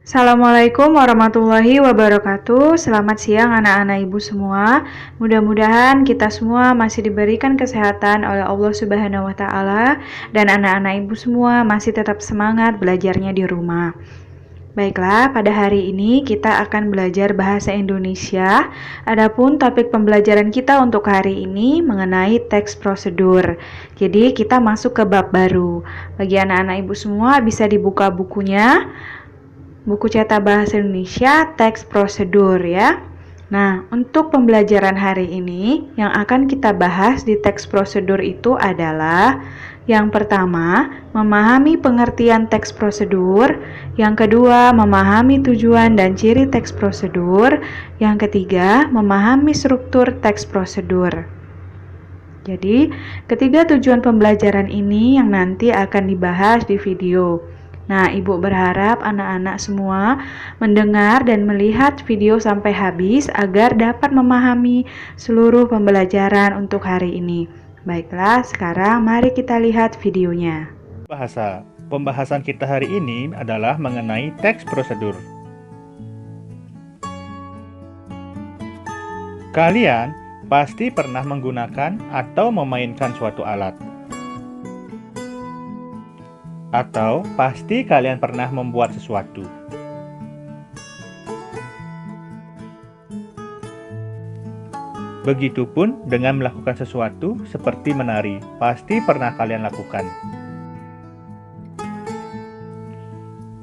Assalamualaikum warahmatullahi wabarakatuh. Selamat siang anak-anak ibu semua. Mudah-mudahan kita semua masih diberikan kesehatan oleh Allah Subhanahu wa taala dan anak-anak ibu semua masih tetap semangat belajarnya di rumah. Baiklah, pada hari ini kita akan belajar bahasa Indonesia. Adapun topik pembelajaran kita untuk hari ini mengenai teks prosedur. Jadi kita masuk ke bab baru. Bagi anak-anak ibu semua bisa dibuka bukunya. Buku cetak bahasa Indonesia teks prosedur ya. Nah, untuk pembelajaran hari ini yang akan kita bahas di teks prosedur itu adalah yang pertama, memahami pengertian teks prosedur. Yang kedua, memahami tujuan dan ciri teks prosedur. Yang ketiga, memahami struktur teks prosedur. Jadi, ketiga tujuan pembelajaran ini yang nanti akan dibahas di video. Nah, Ibu berharap anak-anak semua mendengar dan melihat video sampai habis agar dapat memahami seluruh pembelajaran untuk hari ini. Baiklah, sekarang mari kita lihat videonya. Bahasa. Pembahasan kita hari ini adalah mengenai teks prosedur. Kalian pasti pernah menggunakan atau memainkan suatu alat. Atau pasti kalian pernah membuat sesuatu. Begitupun dengan melakukan sesuatu seperti menari, pasti pernah kalian lakukan.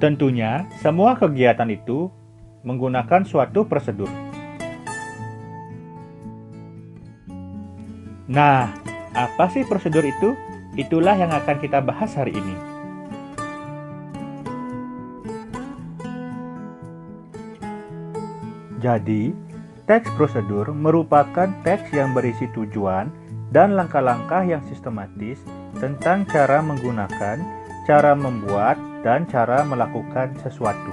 Tentunya, semua kegiatan itu menggunakan suatu prosedur. Nah, apa sih prosedur itu? Itulah yang akan kita bahas hari ini. Jadi, teks prosedur merupakan teks yang berisi tujuan dan langkah-langkah yang sistematis tentang cara menggunakan, cara membuat, dan cara melakukan sesuatu.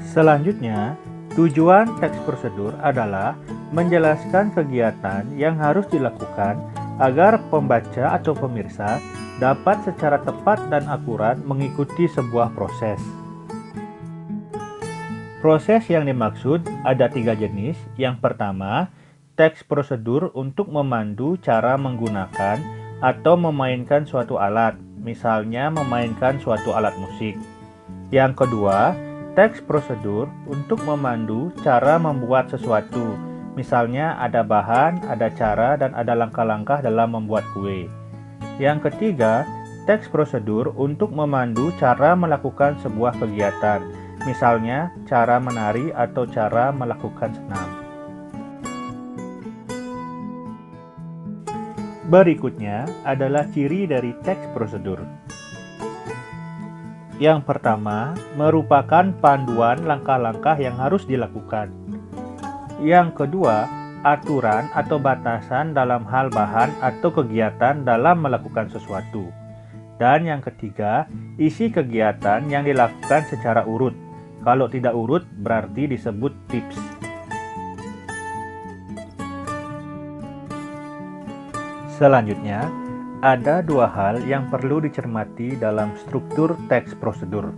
Selanjutnya, tujuan teks prosedur adalah menjelaskan kegiatan yang harus dilakukan agar pembaca atau pemirsa dapat secara tepat dan akurat mengikuti sebuah proses. Proses yang dimaksud ada 3 jenis. Yang pertama, teks prosedur untuk memandu cara menggunakan atau memainkan suatu alat, misalnya memainkan suatu alat musik. Yang kedua, teks prosedur untuk memandu cara membuat sesuatu, misalnya ada bahan, ada cara, dan ada langkah-langkah dalam membuat kue. Yang ketiga, teks prosedur untuk memandu cara melakukan sebuah kegiatan, misalnya cara menari atau cara melakukan senam. Berikutnya adalah ciri dari teks prosedur. Yang pertama, merupakan panduan langkah-langkah yang harus dilakukan. Yang kedua, aturan atau batasan dalam hal bahan atau kegiatan dalam melakukan sesuatu. Dan yang ketiga, isi kegiatan yang dilakukan secara urut. Kalau tidak urut, berarti disebut tips. Selanjutnya, ada 2 hal yang perlu dicermati dalam struktur teks prosedur.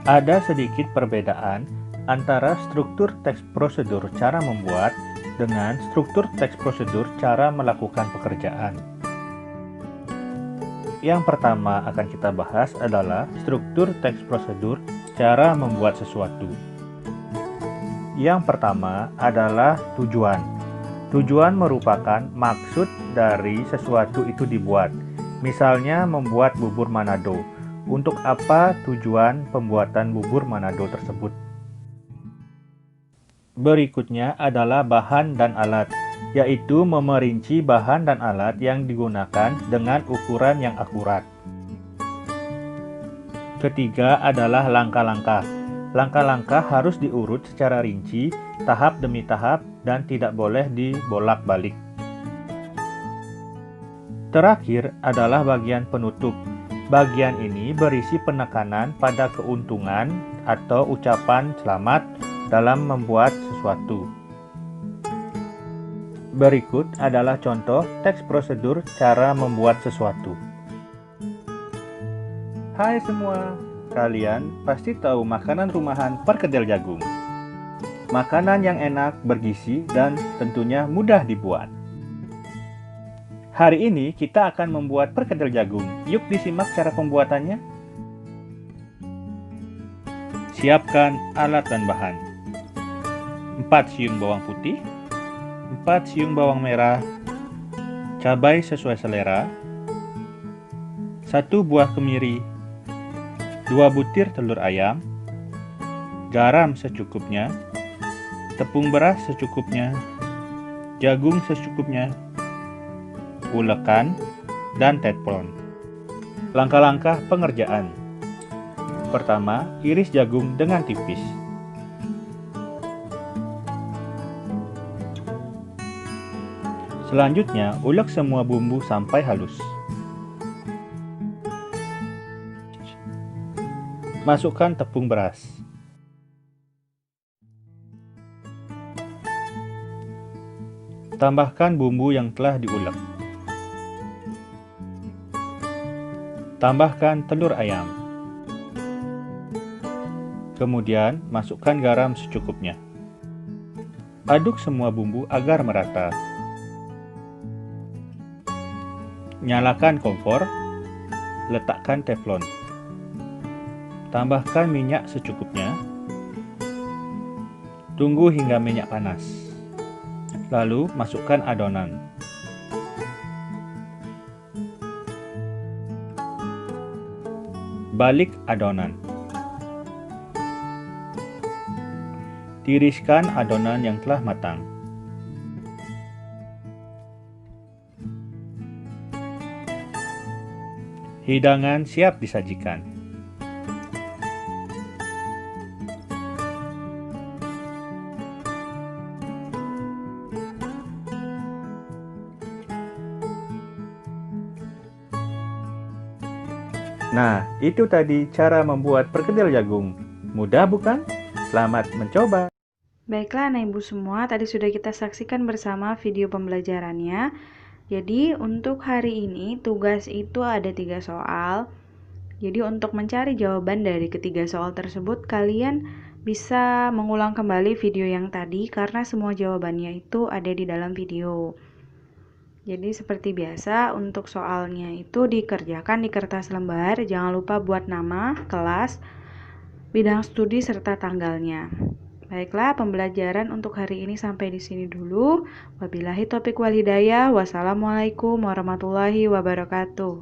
Ada sedikit perbedaan antara struktur teks prosedur cara membuat dengan struktur teks prosedur cara melakukan pekerjaan. Yang pertama akan kita bahas adalah struktur teks prosedur cara membuat sesuatu. Yang pertama adalah tujuan. Tujuan merupakan maksud dari sesuatu itu dibuat. Misalnya membuat bubur Manado. Untuk apa tujuan pembuatan bubur Manado tersebut? Berikutnya adalah bahan dan alat, yaitu memerinci bahan dan alat yang digunakan dengan ukuran yang akurat. Ketiga adalah langkah-langkah. Langkah-langkah harus diurut secara rinci, tahap demi tahap, dan tidak boleh dibolak-balik. Terakhir adalah bagian penutup. Bagian ini berisi penekanan pada keuntungan atau ucapan selamat dalam membuat sesuatu. Berikut adalah contoh teks prosedur cara membuat sesuatu. Hai semua, kalian pasti tahu makanan rumahan perkedel jagung. Makanan yang enak, bergizi, dan tentunya mudah dibuat. Hari ini kita akan membuat perkedel jagung. Yuk disimak cara pembuatannya. Siapkan alat dan bahan. 4 siung bawang putih, 4 siung bawang merah, cabai sesuai selera, 1 buah kemiri, 2 butir telur ayam, garam secukupnya, tepung beras secukupnya, jagung secukupnya, ulekan, dan teflon. Langkah-langkah pengerjaan. Pertama, iris jagung dengan tipis. Selanjutnya, ulek semua bumbu sampai halus. Masukkan tepung beras. Tambahkan bumbu yang telah diulek. Tambahkan telur ayam. Kemudian, masukkan garam secukupnya. Aduk semua bumbu agar merata. Nyalakan kompor. Letakkan teflon. Tambahkan minyak secukupnya. Tunggu hingga minyak panas. Lalu masukkan adonan. Balik adonan. Tiriskan adonan yang telah matang. Hidangan siap disajikan. Nah, itu tadi cara membuat perkedel jagung. Mudah bukan? Selamat mencoba! Baiklah anak ibu semua, tadi sudah kita saksikan bersama video pembelajarannya. Jadi untuk hari ini tugas itu ada 3 soal. Jadi untuk mencari jawaban dari ketiga soal tersebut, kalian bisa mengulang kembali video yang tadi karena semua jawabannya itu ada di dalam video. Jadi seperti biasa untuk soalnya itu dikerjakan di kertas lembar, jangan lupa buat nama, kelas, bidang studi serta tanggalnya. Baiklah, pembelajaran untuk hari ini sampai di sini dulu. Wabillahi taufiq wal hidayah. Wassalamualaikum warahmatullahi wabarakatuh.